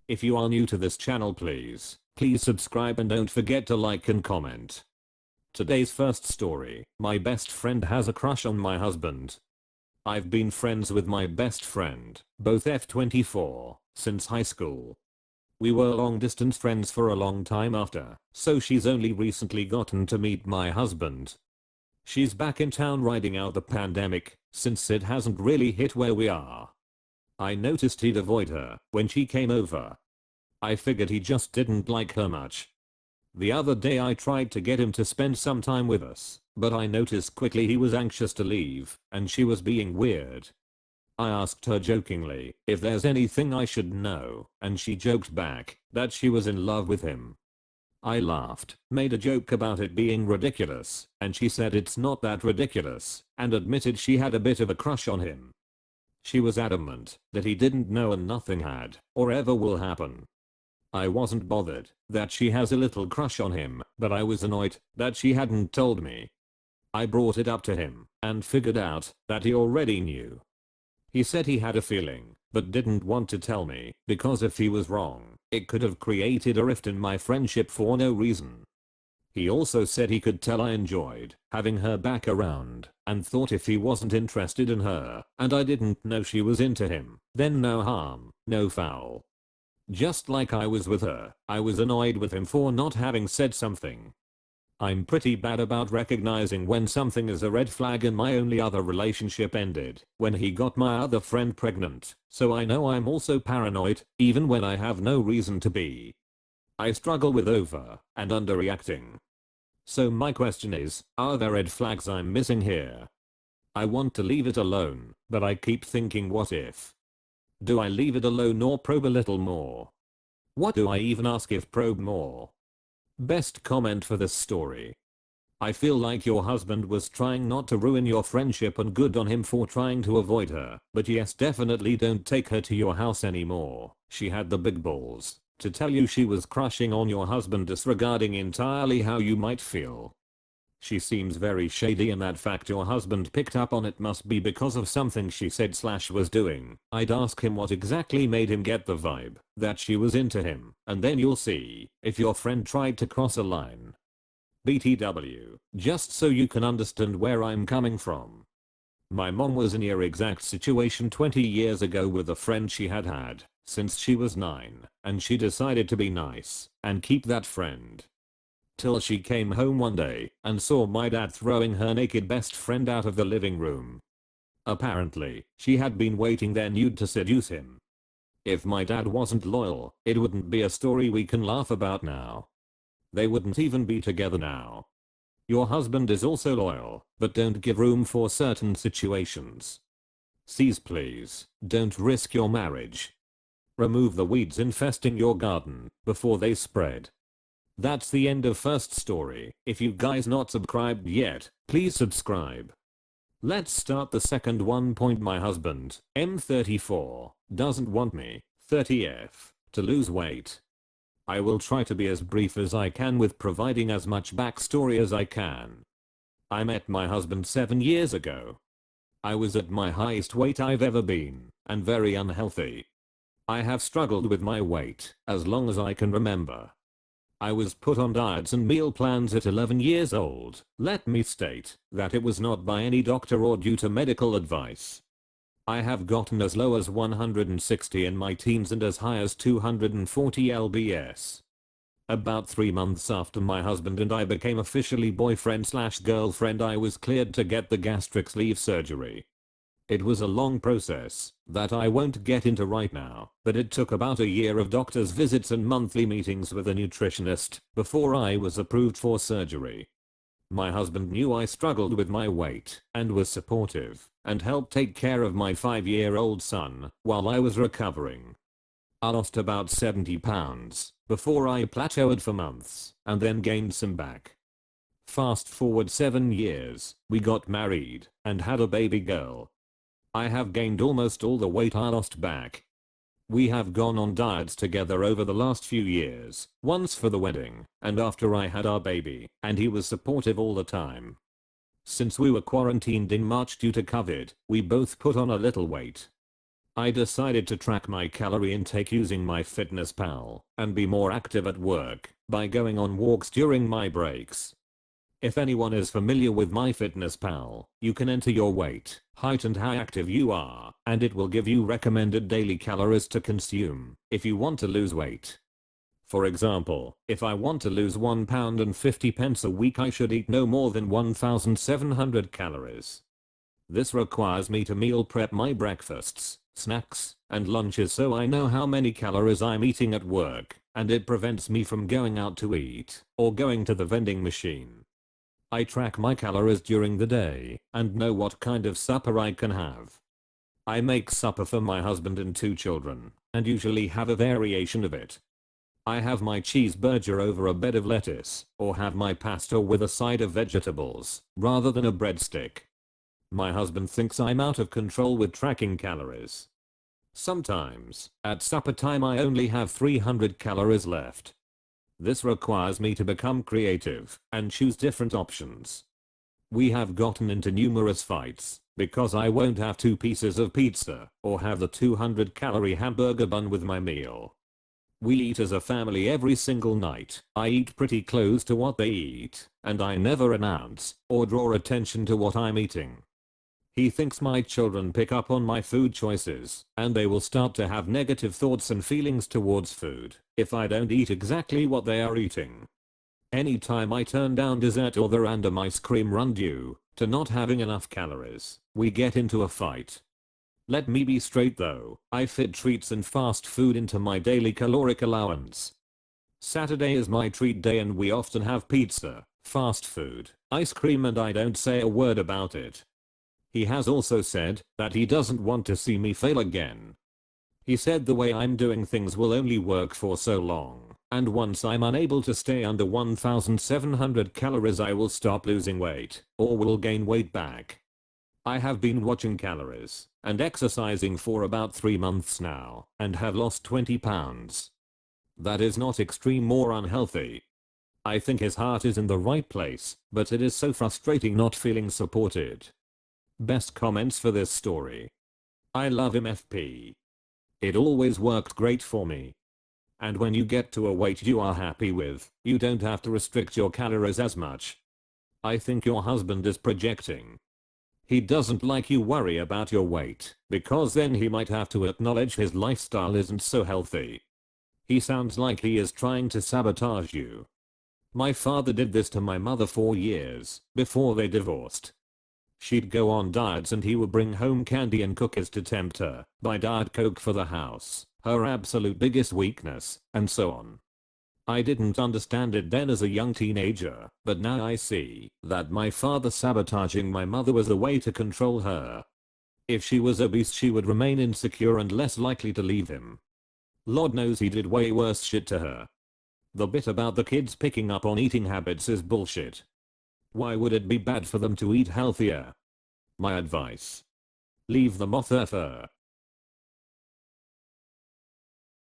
If you are new to this channel, please subscribe and don't forget to like and comment. Today's first story. My best friend has a crush on my husband. I've been friends with my best friend, both F24, since high school. We were long distance friends for a long time after, so she's only recently gotten to meet my husband. She's back in town riding out the pandemic, since it hasn't really hit where we are. I noticed he'd avoid her when she came over. I figured he just didn't like her much. The other day I tried to get him to spend some time with us, but I noticed quickly he was anxious to leave, and she was being weird. I asked her jokingly if there's anything I should know, and she joked back that she was in love with him. I laughed, made a joke about it being ridiculous, and she said it's not that ridiculous, and admitted she had a bit of a crush on him. She was adamant that he didn't know and nothing had or ever will happen. I wasn't bothered that she has a little crush on him, but I was annoyed that she hadn't told me. I brought it up to him and figured out that he already knew. He said he had a feeling, but didn't want to tell me because if he was wrong, it could have created a rift in my friendship for no reason. He also said he could tell I enjoyed having her back around and thought if he wasn't interested in her and I didn't know she was into him, then no harm, no foul. Just like I was with her, I was annoyed with him for not having said something. I'm pretty bad about recognizing when something is a red flag, and my only other relationship ended when he got my other friend pregnant, so I know I'm also paranoid, even when I have no reason to be. I struggle with over and underreacting. So my question is, are there red flags I'm missing here? I want to leave it alone, but I keep thinking what if? Do I leave it alone or probe a little more? What do I even ask if probe more? Best comment for this story. I feel like your husband was trying not to ruin your friendship, and good on him for trying to avoid her, but yes, definitely don't take her to your house anymore. She had the big balls to tell you she was crushing on your husband, disregarding entirely how you might feel. She seems very shady, and that fact your husband picked up on it must be because of something she said / was doing. I'd ask him what exactly made him get the vibe that she was into him, and then you'll see if your friend tried to cross a line. BTW, just so you can understand where I'm coming from. My mom was in your exact situation 20 years ago with a friend she had since she was 9, and she decided to be nice and keep that friend. Till she came home one day and saw my dad throwing her naked best friend out of the living room. Apparently, she had been waiting there nude to seduce him. If my dad wasn't loyal, it wouldn't be a story we can laugh about now. They wouldn't even be together now. Your husband is also loyal, but don't give room for certain situations. Cease, please, don't risk your marriage. Remove the weeds infesting your garden before they spread. That's the end of first story. If you guys not subscribed yet, please subscribe. Let's start the second one. My husband, M34, doesn't want me, 30F, to lose weight. I will try to be as brief as I can with providing as much backstory as I can. I met my husband 7 years ago. I was at my highest weight I've ever been, and very unhealthy. I have struggled with my weight as long as I can remember. I was put on diets and meal plans at 11 years old. Let me state that it was not by any doctor or due to medical advice. I have gotten as low as 160 in my teens and as high as 240 lbs. About 3 months after my husband and I became officially boyfriend/girlfriend, I was cleared to get the gastric sleeve surgery. It was a long process that I won't get into right now, but it took about a year of doctor's visits and monthly meetings with a nutritionist before I was approved for surgery. My husband knew I struggled with my weight and was supportive and helped take care of my 5-year-old son while I was recovering. I lost about 70 pounds before I plateaued for months and then gained some back. Fast forward 7 years, we got married and had a baby girl. I have gained almost all the weight I lost back. We have gone on diets together over the last few years, once for the wedding and after I had our baby, and he was supportive all the time. Since we were quarantined in March due to COVID, we both put on a little weight. I decided to track my calorie intake using MyFitnessPal and be more active at work by going on walks during my breaks. If anyone is familiar with MyFitnessPal, you can enter your weight, height and how active you are, and it will give you recommended daily calories to consume if you want to lose weight. For example, if I want to lose £1 and 50 pence a week, I should eat no more than 1,700 calories. This requires me to meal prep my breakfasts, snacks, and lunches so I know how many calories I'm eating at work, and it prevents me from going out to eat or going to the vending machine. I track my calories during the day and know what kind of supper I can have. I make supper for my husband and 2 children, and usually have a variation of it. I have my cheeseburger over a bed of lettuce, or have my pasta with a side of vegetables, rather than a breadstick. My husband thinks I'm out of control with tracking calories. Sometimes, at supper time I only have 300 calories left. This requires me to become creative and choose different options. We have gotten into numerous fights because I won't have 2 pieces of pizza or have the 200-calorie hamburger bun with my meal. We eat as a family every single night. I eat pretty close to what they eat, and I never announce or draw attention to what I'm eating. He thinks my children pick up on my food choices, and they will start to have negative thoughts and feelings towards food if I don't eat exactly what they are eating. Anytime I turn down dessert or the random ice cream run due to not having enough calories, we get into a fight. Let me be straight though, I fit treats and fast food into my daily caloric allowance. Saturday is my treat day and we often have pizza, fast food, ice cream, and I don't say a word about it. He has also said that he doesn't want to see me fail again. He said the way I'm doing things will only work for so long, and once I'm unable to stay under 1,700 calories I will stop losing weight, or will gain weight back. I have been watching calories and exercising for about 3 months now, and have lost 20 pounds. That is not extreme or unhealthy. I think his heart is in the right place, but it is so frustrating not feeling supported. Best comments for this story. I love him FP. It always worked great for me. And when you get to a weight you are happy with, you don't have to restrict your calories as much. I think your husband is projecting. He doesn't like you worry about your weight, because then he might have to acknowledge his lifestyle isn't so healthy. He sounds like he is trying to sabotage you. My father did this to my mother for years, before they divorced. She'd go on diets and he would bring home candy and cookies to tempt her, buy Diet Coke for the house, her absolute biggest weakness, and so on. I didn't understand it then as a young teenager, but now I see that my father sabotaging my mother was a way to control her. If she was obese she would remain insecure and less likely to leave him. Lord knows he did way worse shit to her. The bit about the kids picking up on eating habits is bullshit. Why would it be bad for them to eat healthier? My advice: leave them off her.